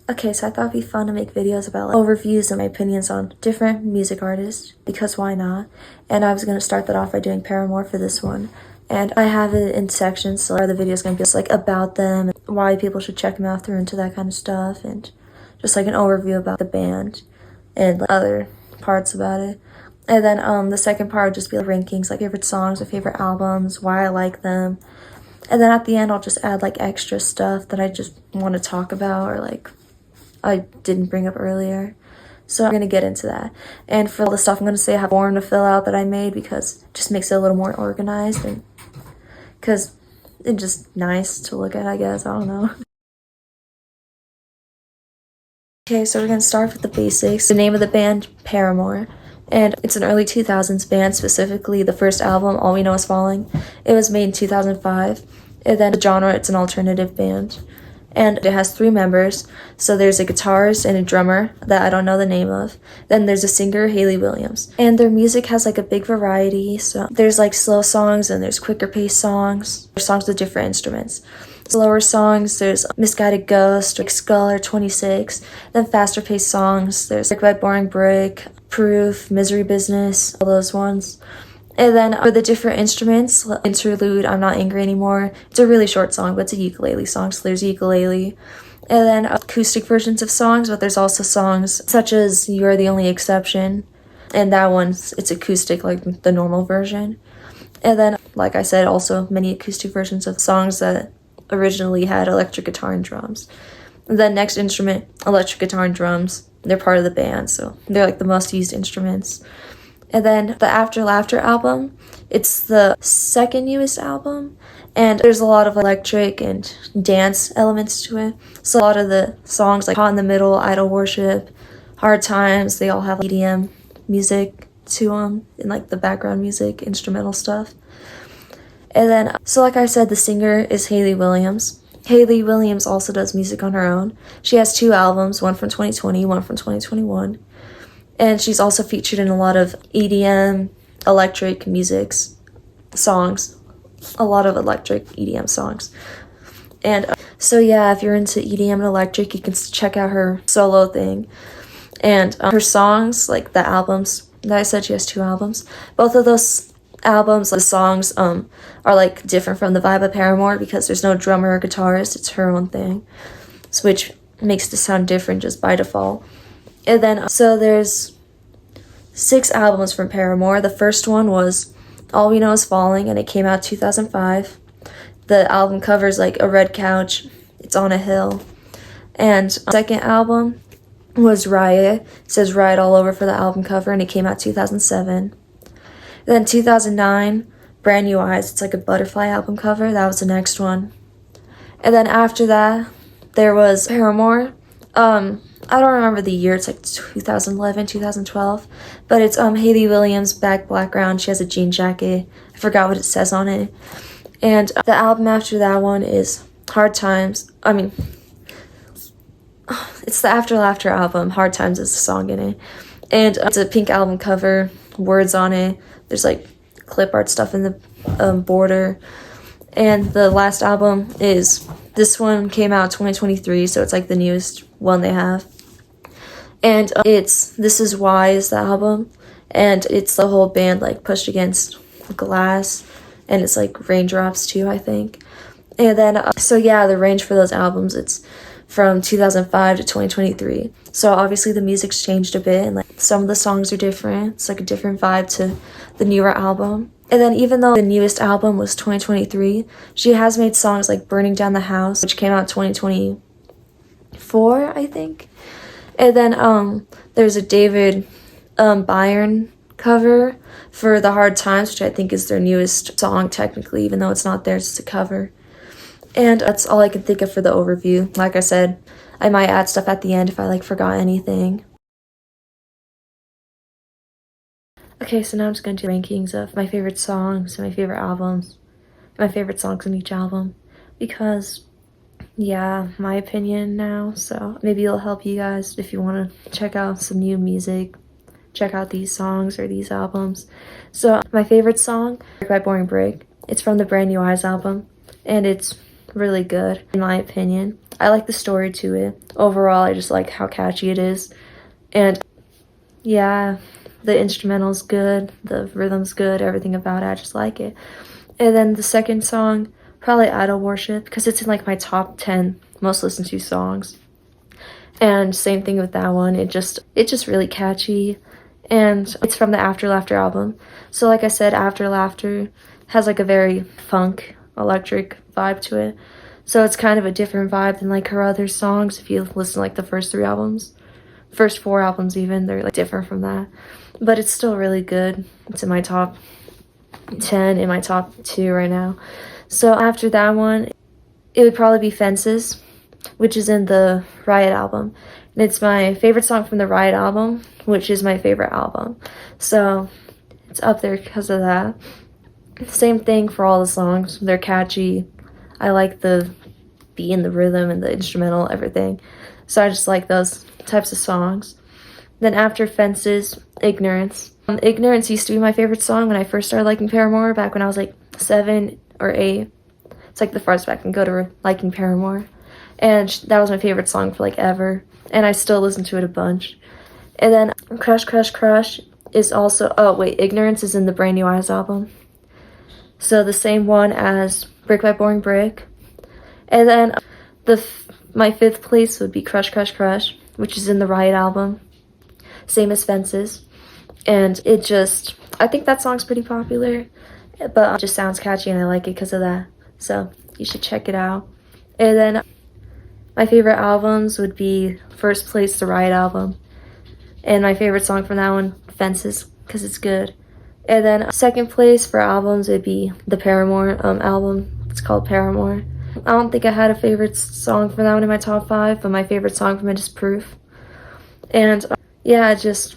Okay, so I thought it'd be fun to make videos about like overviews and my opinions on different music artists, because why not? And I was gonna start that off by doing Paramore for this one. And I have it in sections, so the video is gonna be just like about them, and why people should check them out if they're into that kind of stuff, and just like an overview about the band and like, other parts about it. And then the second part would just be like rankings, like favorite songs or favorite albums, why I like them. And then at the end, I'll just add like extra stuff that I just want to talk about or like I didn't bring up earlier. So I'm going to get into that. And for all the stuff I'm going to say, I have a form to fill out that I made because it just makes it a little more organized and because it's just nice to look at, I guess. I don't know. Okay, so we're going to start with the basics. The name of the band, Paramore. And it's an early 2000s band, specifically the first album, All We Know Is Falling. It was made in 2005. And then the genre, it's an alternative band. And it has 3 members. So there's a guitarist and a drummer that I don't know the name of. Then there's a singer, Hayley Williams. And their music has like a big variety. So there's like slow songs and there's quicker paced songs. There's songs with different instruments. Slower songs, there's Misguided Ghost, like Skull or 26. Then faster paced songs, there's Brick by Boring Brick, Proof, Misery Business, all those ones. And then for the different instruments, interlude, I'm Not Angry Anymore. It's a really short song, but it's a ukulele song, so there's ukulele. And then acoustic versions of songs, but there's also songs such as You Are the Only Exception. And that one's, it's acoustic, like the normal version. And then, like I said, also many acoustic versions of songs that originally had electric guitar and drums. And then next instrument, electric guitar and drums. They're part of the band, so they're like the most used instruments. And then the After Laughter album, it's the second newest album, and there's a lot of electric and dance elements to it. So a lot of the songs like Hot in the Middle, Idol Worship, Hard Times, they all have EDM music to them, and like the background music, instrumental stuff. And then, so like I said, the singer is Hayley Williams. Hayley Williams also does music on her own. She has 2 albums, one from 2020, one from 2021. And she's also featured in a lot of EDM, electric musics, songs. A lot of electric EDM songs. And so yeah, if you're into EDM and electric, you can check out her solo thing. And her songs, like the albums, that I said she has 2 albums. Both of those albums, the songs are like different from the vibe of Paramore because there's no drummer or guitarist. It's her own thing, which makes it sound different just by default. And then, so there's 6 albums from Paramore. The first one was All We Know Is Falling, and it came out 2005. The album covers like a red couch. It's on a hill. And the second album was Riot. It says Riot all over for the album cover, and it came out 2007. Then 2009, Brand New Eyes. It's like a butterfly album cover. That was the next one. And then after that, there was Paramore. I don't remember the year, it's like 2011, 2012, but it's Hayley Williams, back background, she has a jean jacket, I forgot what it says on it, and the album after that one is Hard Times, it's the After Laughter album, Hard Times is the song in it, and it's a pink album cover, words on it, there's like clip art stuff in the border, and the last album is, this one came out 2023, so it's like the newest one they have. And it's This Is Why is the album, and it's the whole band like pushed against glass, and it's like raindrops too, I think. And then, so yeah, the range for those albums, it's from 2005 to 2023. So obviously the music's changed a bit, and like some of the songs are different. It's like a different vibe to the newer album. And then even though the newest album was 2023, she has made songs like Burning Down the House, which came out 2024, I think. And then there's a David Byrne cover for The Hard Times, which I think is their newest song technically, even though it's not theirs, it's a cover. And that's all I can think of for the overview. Like I said, I might add stuff at the end if I like forgot anything. Okay, so now I'm just going to do rankings of my favorite songs, my favorite albums, my favorite songs in each album, because yeah, my opinion now, so maybe it'll help you guys if you want to check out some new music, check out these songs or these albums. So my favorite song, Brick by Boring Brick, it's from the Brand New Eyes album, and it's really good, in my opinion. I like the story to it. Overall, I just like how catchy it is. And yeah, the instrumental's good, the rhythm's good, everything about it, I just like it. And then the second song, probably Idol Worship, because it's in like my top 10 most listened to songs. And same thing with that one, it's just really catchy. And it's from the After Laughter album. So like I said, After Laughter has like a very funk, electric vibe to it. So it's kind of a different vibe than like her other songs. If you listen to like the first 3 albums, first 4 albums even, they're like different from that. But it's still really good. It's in my top 10, in my top 2 right now. So after that one, it would probably be Fences, which is in the Riot album. And it's my favorite song from the Riot album, which is my favorite album. So it's up there because of that. Same thing for all the songs. They're catchy. I like the beat and the rhythm and the instrumental, everything. So I just like those types of songs. Then after Fences, Ignorance. Ignorance used to be my favorite song when I first started liking Paramore, back when I was like 7 or 8. It's like the farthest back I can go to liking Paramore. And that was my favorite song for like ever. And I still listen to it a bunch. And then Crush Crush Crush is also, oh wait, Ignorance is in the Brand New Eyes album. So the same one as Brick by Boring Brick. And then my 5th place would be Crush Crush Crush, which is in the Riot album. Same as Fences. And I think that song's pretty popular, but it just sounds catchy and I like it because of that. So you should check it out. And then my favorite albums would be first place, the Riot album. And my favorite song from that one, Fences, because it's good. And then second place for albums would be the Paramore album. It's called Paramore. I don't think I had a favorite song from that one in my top 5, but my favorite song from it is Proof. And yeah, just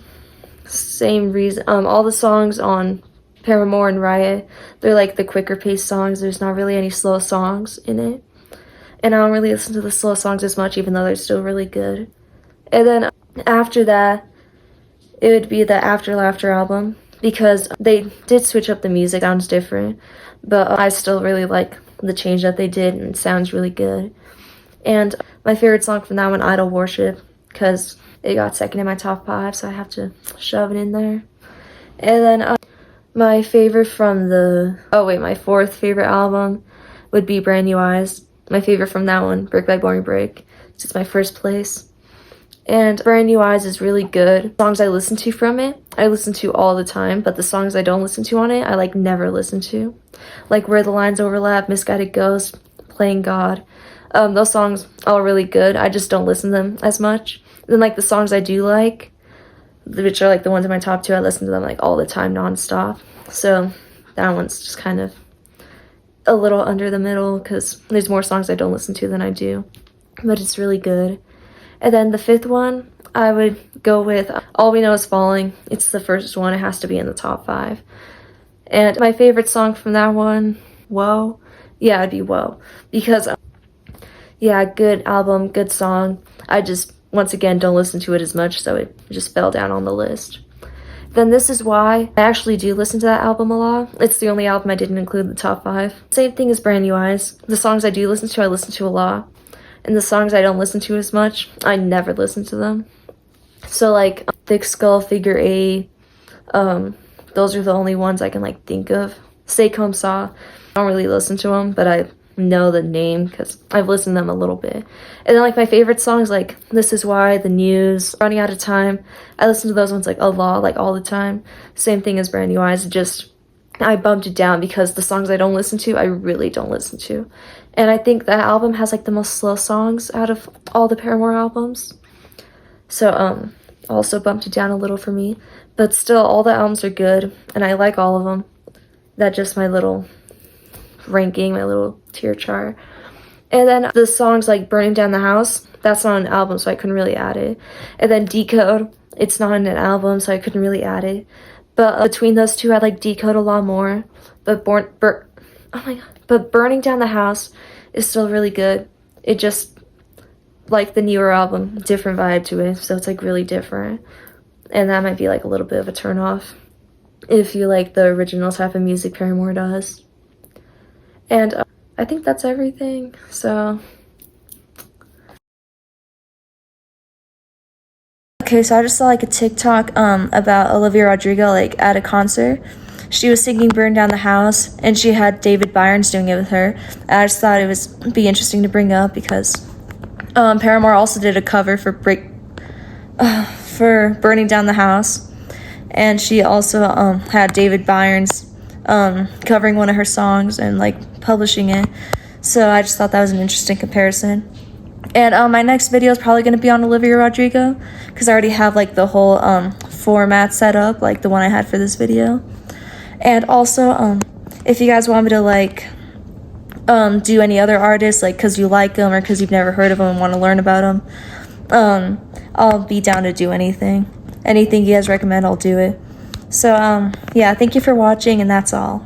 same reason. All the songs on Paramore and Riot, they're like the quicker paced songs. There's not really any slow songs in it. And I don't really listen to the slow songs as much, even though they're still really good. And then after that, it would be the After Laughter album, because they did switch up the music, sounds different, but I still really like the change that they did, and it sounds really good. And my favorite song from that one, Idol Worship, because it got second in my top 5, so I have to shove it in there. And then my favorite from my 4th favorite album would be Brand New Eyes. My favorite from that one, Brick by Boring Brick. It's just my first place. And Brand New Eyes is really good. Songs I listen to from it, I listen to all the time, but the songs I don't listen to on it, I like never listen to. Like Where the Lines Overlap, Misguided Ghost, Playing God. Those songs are really good. I just don't listen to them as much. Then like the songs I do like, which are like the ones in my top 2, I listen to them like all the time, nonstop. So that one's just kind of a little under the middle because there's more songs I don't listen to than I do. But it's really good. And then the 5th one, I would go with All We Know Is Falling. It's the first one. It has to be in the top 5. And my favorite song from that one, Whoa. Yeah, it'd be Whoa. Because, yeah, good album, good song. I just, once again, don't listen to it as much, so it just fell down on the list. Then This Is Why. I actually do listen to that album a lot. It's the only album I didn't include in the top 5. Same thing as Brand New Eyes. The songs I do listen to, I listen to a lot. And the songs I don't listen to as much, I never listen to them. So like Thick Skull, Figure 8, those are the only ones I can like think of. Stay Comme Ça, I don't really listen to them, but I know the name because I've listened to them a little bit. And then like my favorite songs like This Is Why, The News, Running Out of Time, I listen to those ones like a lot, like all the time. Same thing as Brand New Eyes, just I bumped it down because the songs I don't listen to, I really don't listen to. And I think that album has like the most slow songs out of all the Paramore albums. So also bumped it down a little for me. But still, all the albums are good and I like all of them. That's just my little ranking, my little tier chart. And then the songs like Burning Down the House, that's not an album, so I couldn't really add it. And then Decode, it's not in an album, so I couldn't really add it. But between those two, I like Decode a lot more. But But Burning Down the House is still really good. It just, like the newer album, different vibe to it, so it's like really different. And that might be like a little bit of a turn off if you like the original type of music Paramore does. And I think that's everything. So okay, so I just saw like a TikTok about Olivia Rodrigo like at a concert. She was singing Burn Down the House and she had David Byrnes doing it with her. And I just thought it was be interesting to bring up because Paramore also did a cover for Burning Down the House. And she also had David Byrnes covering one of her songs and like publishing it. So I just thought that was an interesting comparison. And my next video is probably going to be on Olivia Rodrigo because I already have like the whole format set up, like the one I had for this video. And also, if you guys want me to like do any other artists, like because you like them or because you've never heard of them and want to learn about them, I'll be down to do anything. Anything you guys recommend, I'll do it. So yeah, thank you for watching, and that's all.